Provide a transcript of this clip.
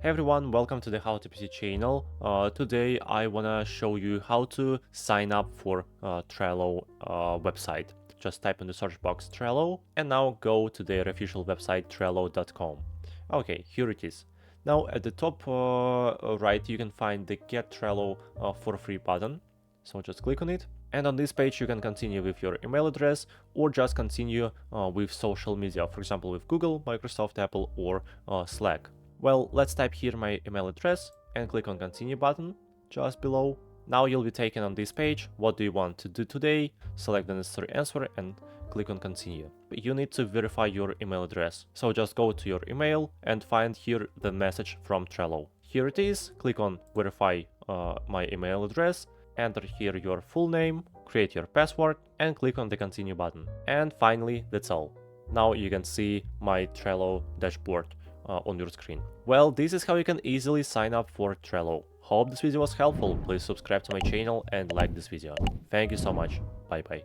Hey everyone, welcome to the How to PC channel. Today I wanna show you how to sign up for Trello website. Just type in the search box Trello and now go to their official website trello.com. Okay, here it is. Now at the top right you can find the Get Trello for free button. So just click on it. And on this page you can continue with your email address or just continue with social media, for example with Google, Microsoft, Apple or Slack. Well, let's type here my email address and click on continue button just below. Now you'll be taken on this page. What do you want to do today? Select the necessary answer and click on continue. You need to verify your email address. So just go to your email and find here the message from Trello. Here it is. Click on verify my email address. Enter here your full name, create your password and click on the continue button. And finally, that's all. Now you can see my Trello dashboard on your screen. Well, this is how you can easily sign up for Trello. Hope this video was helpful. Please subscribe to my channel and like this video. Thank you so much. Bye bye.